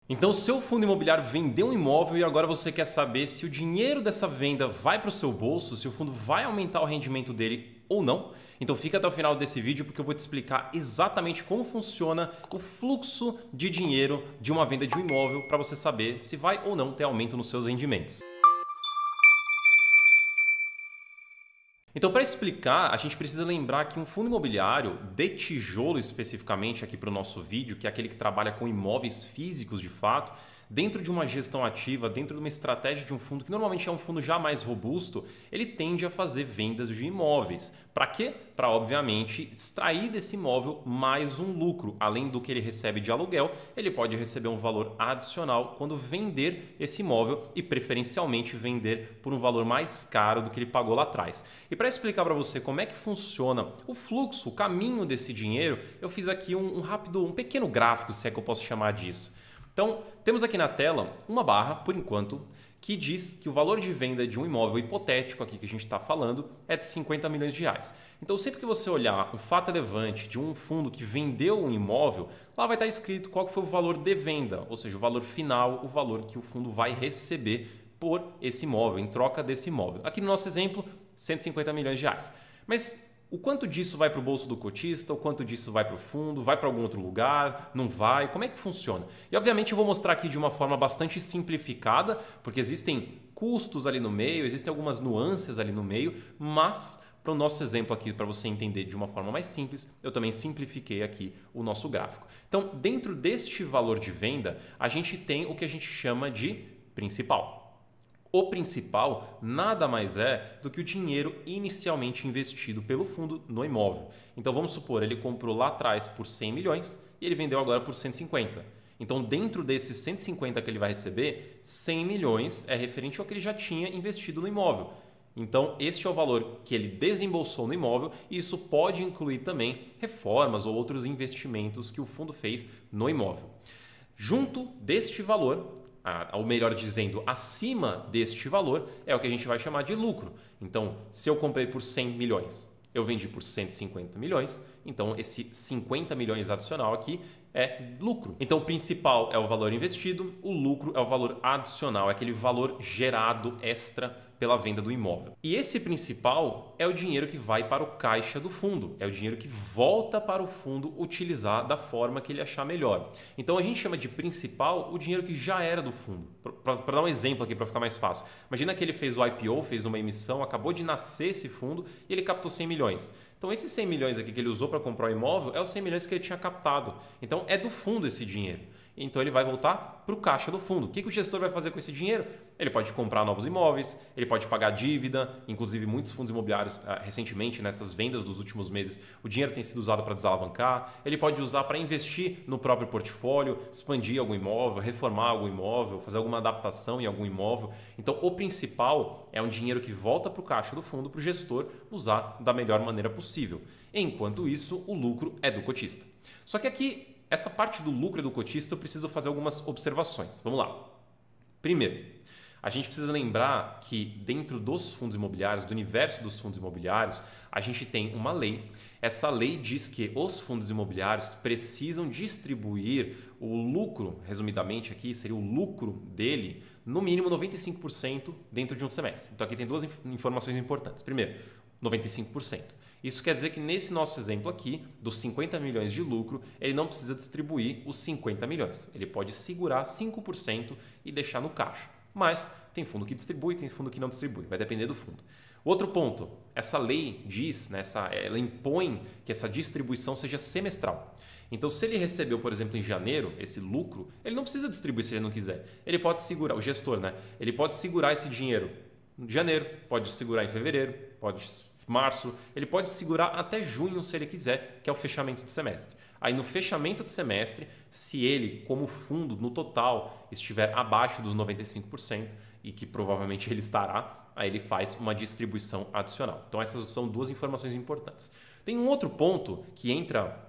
Então, o seu fundo imobiliário vendeu um imóvel e agora você quer saber se o dinheiro dessa venda vai para o seu bolso, se o fundo vai aumentar o rendimento dele ou não. Então fica até o final desse vídeo porque eu vou te explicar exatamente como funciona o fluxo de dinheiro de uma venda de um imóvel para você saber se vai ou não ter aumento nos seus rendimentos. Então, para explicar, a gente precisa lembrar que um fundo imobiliário de tijolo especificamente aqui para o nosso vídeo, que é aquele que trabalha com imóveis físicos de fato, dentro de uma gestão ativa, dentro de uma estratégia de um fundo que normalmente é um fundo já mais robusto, ele tende a fazer vendas de imóveis. Para quê? Para, obviamente, extrair desse imóvel mais um lucro. Além do que ele recebe de aluguel, ele pode receber um valor adicional quando vender esse imóvel e, preferencialmente, vender por um valor mais caro do que ele pagou lá atrás. E para explicar para você como é que funciona o fluxo, o caminho desse dinheiro, eu fiz aqui um pequeno gráfico, se é que eu posso chamar disso. Então, temos aqui na tela uma barra, por enquanto, que diz que o valor de venda de um imóvel hipotético aqui que a gente está falando é de 50 milhões de reais. Então, sempre que você olhar um fato relevante de um fundo que vendeu um imóvel, lá vai estar escrito qual foi o valor de venda, ou seja, o valor final, o valor que o fundo vai receber por esse imóvel, em troca desse imóvel. Aqui no nosso exemplo, 150 milhões de reais. Mas o quanto disso vai para o bolso do cotista, o quanto disso vai para o fundo, vai para algum outro lugar, não vai, como é que funciona? E obviamente eu vou mostrar aqui de uma forma bastante simplificada, porque existem custos ali no meio, existem algumas nuances ali no meio, mas para o nosso exemplo aqui, para você entender de uma forma mais simples, eu também simplifiquei aqui o nosso gráfico. Então, dentro deste valor de venda, a gente tem o que a gente chama de principal. O principal nada mais é do que o dinheiro inicialmente investido pelo fundo no imóvel. Então vamos supor, ele comprou lá atrás por 100 milhões e ele vendeu agora por 150. Então dentro desses 150 que ele vai receber, 100 milhões é referente ao que ele já tinha investido no imóvel. Então este é o valor que ele desembolsou no imóvel e isso pode incluir também reformas ou outros investimentos que o fundo fez no imóvel. Junto deste valor, ou melhor dizendo, acima deste valor, é o que a gente vai chamar de lucro. Então, se eu comprei por 100 milhões, eu vendi por 150 milhões, então esse 50 milhões adicional aqui é lucro. Então, o principal é o valor investido, o lucro é o valor adicional, é aquele valor gerado extra pela venda do imóvel. E esse principal é o dinheiro que vai para o caixa do fundo, é o dinheiro que volta para o fundo utilizar da forma que ele achar melhor. Então a gente chama de principal o dinheiro que já era do fundo. Para dar um exemplo aqui para ficar mais fácil. Imagina que ele fez o IPO, fez uma emissão, acabou de nascer esse fundo e ele captou 100 milhões. Então esses 100 milhões aqui que ele usou para comprar o imóvel é os 100 milhões que ele tinha captado. Então é do fundo esse dinheiro. Então ele vai voltar para o caixa do fundo. O que o gestor vai fazer com esse dinheiro? Ele pode comprar novos imóveis, ele pode pagar dívida, inclusive muitos fundos imobiliários recentemente nessas vendas dos últimos meses, o dinheiro tem sido usado para desalavancar, ele pode usar para investir no próprio portfólio, expandir algum imóvel, reformar algum imóvel, fazer alguma adaptação em algum imóvel. Então o principal é um dinheiro que volta para o caixa do fundo para o gestor usar da melhor maneira possível. Enquanto isso, o lucro é do cotista. Só que aqui essa parte do lucro do cotista eu preciso fazer algumas observações. Vamos lá. Primeiro, a gente precisa lembrar que dentro dos fundos imobiliários, do universo dos fundos imobiliários, a gente tem uma lei. Essa lei diz que os fundos imobiliários precisam distribuir o lucro, resumidamente aqui, seria o lucro dele, no mínimo 95% dentro de um semestre. Então aqui tem duas informações importantes. Primeiro, 95%. Isso quer dizer que nesse nosso exemplo aqui, dos 50 milhões de lucro, ele não precisa distribuir os 50 milhões. Ele pode segurar 5% e deixar no caixa. Mas tem fundo que distribui, tem fundo que não distribui. Vai depender do fundo. Outro ponto, essa lei diz, ela impõe que essa distribuição seja semestral. Então, se ele recebeu, por exemplo, em janeiro, esse lucro, ele não precisa distribuir se ele não quiser. Ele pode segurar, o gestor, ele pode segurar esse dinheiro em janeiro, pode segurar em fevereiro, pode março, ele pode segurar até junho se ele quiser, que é o fechamento de semestre. Aí no fechamento de semestre, se ele, como fundo, no total, estiver abaixo dos 95%, e que provavelmente ele estará, aí ele faz uma distribuição adicional. Então essas são duas informações importantes. Tem um outro ponto que entra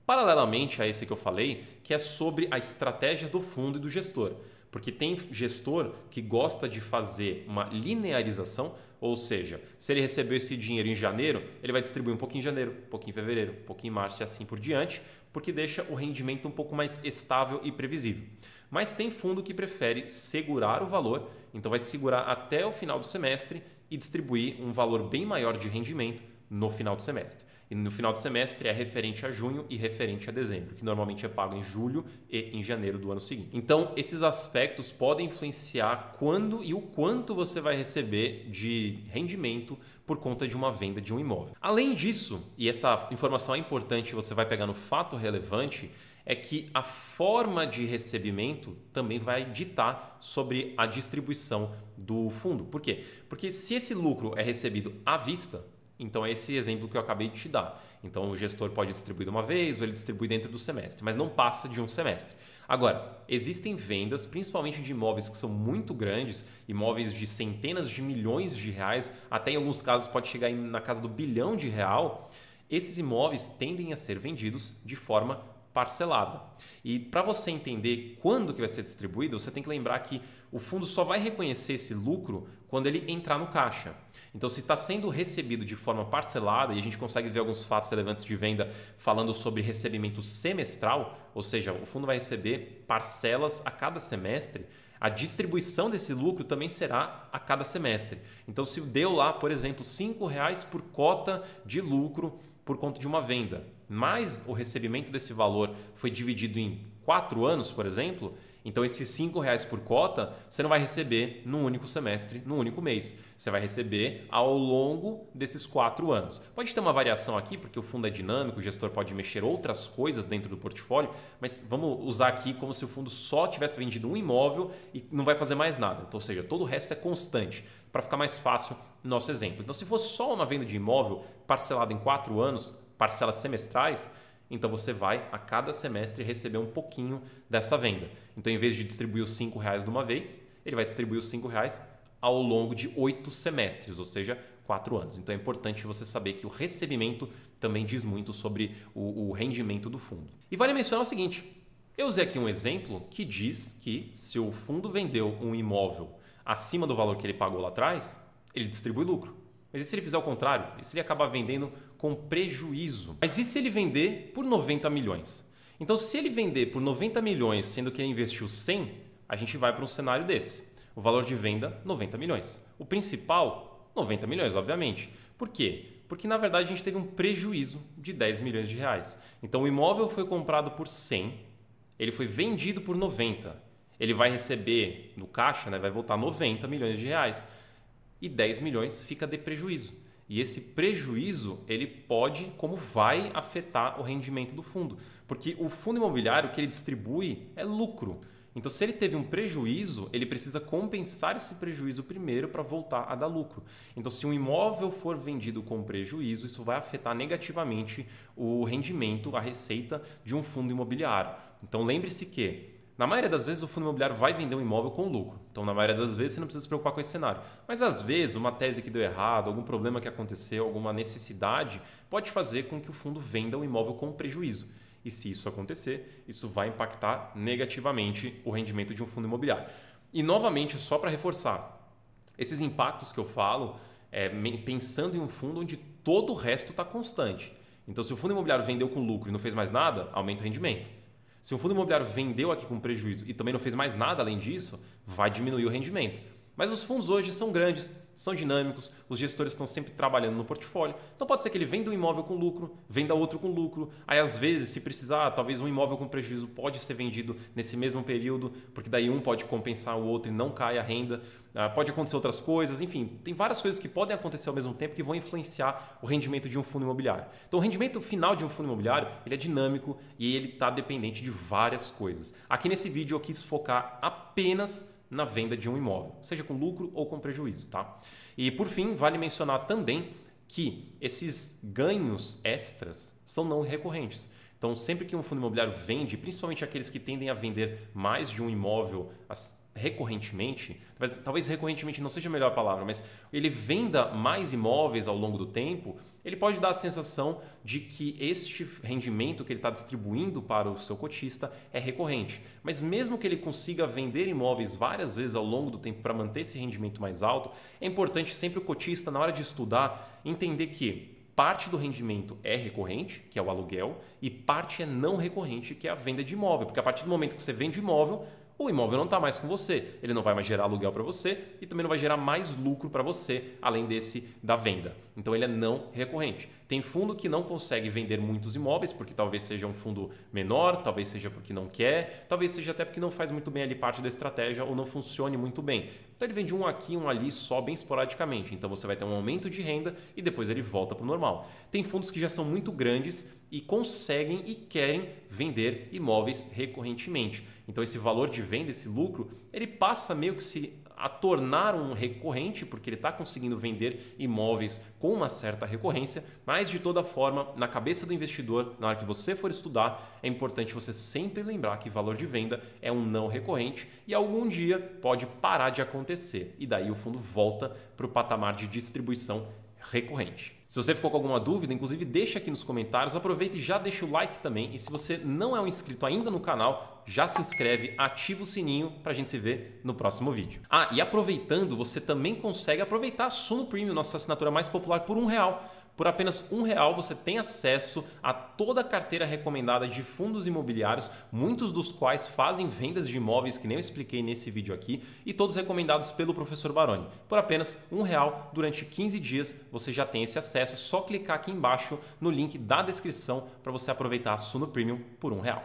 paralelamente a esse que eu falei, que é sobre a estratégia do fundo e do gestor. Porque tem gestor que gosta de fazer uma linearização, ou seja, se ele recebeu esse dinheiro em janeiro, ele vai distribuir um pouquinho em janeiro, um pouquinho em fevereiro, um pouquinho em março e assim por diante, porque deixa o rendimento um pouco mais estável e previsível. Mas tem fundo que prefere segurar o valor, então vai segurar até o final do semestre e distribuir um valor bem maior de rendimento no final do semestre. E no final do semestre é referente a junho e referente a dezembro, que normalmente é pago em julho e em janeiro do ano seguinte. Então, esses aspectos podem influenciar quando e o quanto você vai receber de rendimento por conta de uma venda de um imóvel. Além disso, e essa informação é importante, você vai pegar no fato relevante, é que a forma de recebimento também vai ditar sobre a distribuição do fundo. Por quê? Porque se esse lucro é recebido à vista, então é esse exemplo que eu acabei de te dar. Então o gestor pode distribuir de uma vez ou ele distribui dentro do semestre, mas não passa de um semestre. Agora, existem vendas, principalmente de imóveis que são muito grandes, imóveis de centenas de milhões de reais, até em alguns casos pode chegar na casa do bilhão de real. Esses imóveis tendem a ser vendidos de forma parcelada. E para você entender quando que vai ser distribuído, você tem que lembrar que o fundo só vai reconhecer esse lucro quando ele entrar no caixa. Então, se está sendo recebido de forma parcelada, e a gente consegue ver alguns fatos relevantes de venda falando sobre recebimento semestral, ou seja, o fundo vai receber parcelas a cada semestre, a distribuição desse lucro também será a cada semestre. Então, se deu lá, por exemplo, R$5 por cota de lucro por conta de uma venda, mas o recebimento desse valor foi dividido em 4 anos, por exemplo, então esses R$5 por cota você não vai receber num único semestre, num único mês. Você vai receber ao longo desses 4 anos. Pode ter uma variação aqui, porque o fundo é dinâmico, o gestor pode mexer outras coisas dentro do portfólio, mas vamos usar aqui como se o fundo só tivesse vendido um imóvel e não vai fazer mais nada. Então, ou seja, todo o resto é constante, para ficar mais fácil no nosso exemplo. Então, se fosse só uma venda de imóvel parcelada em 4 anos, parcelas semestrais, então você vai a cada semestre receber um pouquinho dessa venda. Então, em vez de distribuir os R$5 de uma vez, ele vai distribuir os R$5 ao longo de 8 semestres, ou seja, 4 anos. Então é importante você saber que o recebimento também diz muito sobre o rendimento do fundo. E vale mencionar o seguinte, eu usei aqui um exemplo que diz que se o fundo vendeu um imóvel acima do valor que ele pagou lá atrás, ele distribui lucro. Mas e se ele fizer o contrário? E se ele acabar vendendo com prejuízo? Mas e se ele vender por 90 milhões? Então, se ele vender por 90 milhões, sendo que ele investiu 100, a gente vai para um cenário desse. O valor de venda, 90 milhões. O principal, 90 milhões, obviamente. Por quê? Porque, na verdade, a gente teve um prejuízo de 10 milhões de reais. Então, o imóvel foi comprado por 100, ele foi vendido por 90. Ele vai receber no caixa, né, vai voltar 90 milhões de reais. E 10 milhões fica de prejuízo. E esse prejuízo, ele pode, como vai afetar o rendimento do fundo. Porque o fundo imobiliário, o que ele distribui é lucro. Então, se ele teve um prejuízo, ele precisa compensar esse prejuízo primeiro para voltar a dar lucro. Então, se um imóvel for vendido com prejuízo, isso vai afetar negativamente o rendimento, a receita de um fundo imobiliário. Então, lembre-se que na maioria das vezes o fundo imobiliário vai vender um imóvel com lucro. Então, na maioria das vezes você não precisa se preocupar com esse cenário. Mas às vezes uma tese que deu errado, algum problema que aconteceu, alguma necessidade pode fazer com que o fundo venda o imóvel com prejuízo. E se isso acontecer, isso vai impactar negativamente o rendimento de um fundo imobiliário. E novamente, só para reforçar, esses impactos que eu falo pensando em um fundo onde todo o resto está constante. Então, se o fundo imobiliário vendeu com lucro e não fez mais nada, aumenta o rendimento. Se o fundo imobiliário vendeu aqui com prejuízo e também não fez mais nada além disso, vai diminuir o rendimento. Mas os fundos hoje são grandes, são dinâmicos, os gestores estão sempre trabalhando no portfólio. Então pode ser que ele venda um imóvel com lucro, venda outro com lucro. Aí às vezes, se precisar, talvez um imóvel com prejuízo pode ser vendido nesse mesmo período, porque daí um pode compensar o outro e não cai a renda. Pode acontecer outras coisas, enfim, tem várias coisas que podem acontecer ao mesmo tempo que vão influenciar o rendimento de um fundo imobiliário. Então o rendimento final de um fundo imobiliário ele é dinâmico e ele está dependente de várias coisas. Aqui nesse vídeo eu quis focar apenas na venda de um imóvel, seja com lucro ou com prejuízo, tá? E por fim, vale mencionar também que esses ganhos extras são não recorrentes. Então, sempre que um fundo imobiliário vende, principalmente aqueles que tendem a vender mais de um imóvel recorrentemente, talvez recorrentemente não seja a melhor palavra, mas ele venda mais imóveis ao longo do tempo, ele pode dar a sensação de que este rendimento que ele está distribuindo para o seu cotista é recorrente. Mas mesmo que ele consiga vender imóveis várias vezes ao longo do tempo para manter esse rendimento mais alto, é importante sempre o cotista, na hora de estudar, entender que parte do rendimento é recorrente, que é o aluguel, e parte é não recorrente, que é a venda de imóvel. Porque a partir do momento que você vende imóvel, o imóvel não está mais com você, ele não vai mais gerar aluguel para você e também não vai gerar mais lucro para você, além desse da venda. Então ele é não recorrente. Tem fundo que não consegue vender muitos imóveis, porque talvez seja um fundo menor, talvez seja porque não quer, talvez seja até porque não faz muito bem ali parte da estratégia ou não funcione muito bem. Então ele vende um aqui, um ali, só bem esporadicamente. Então você vai ter um aumento de renda e depois ele volta para o normal. Tem fundos que já são muito grandes e conseguem e querem vender imóveis recorrentemente. Então esse valor de venda, esse lucro, ele passa meio que a tornar um recorrente, porque ele está conseguindo vender imóveis com uma certa recorrência, mas de toda forma, na cabeça do investidor, na hora que você for estudar, é importante você sempre lembrar que valor de venda é um não recorrente e algum dia pode parar de acontecer e daí o fundo volta para o patamar de distribuição recorrente. Se você ficou com alguma dúvida, inclusive deixa aqui nos comentários, aproveita e já deixa o like também. E se você não é um inscrito ainda no canal, já se inscreve, ativa o sininho para a gente se ver no próximo vídeo. E aproveitando, você também consegue aproveitar a Suno Premium, nossa assinatura mais popular, por R$1. Por apenas R$1 você tem acesso a toda a carteira recomendada de fundos imobiliários, muitos dos quais fazem vendas de imóveis que nem eu expliquei nesse vídeo aqui e todos recomendados pelo professor Baroni. Por apenas R$1 durante 15 dias você já tem esse acesso, é só clicar aqui embaixo no link da descrição para você aproveitar a Suno Premium por R$1.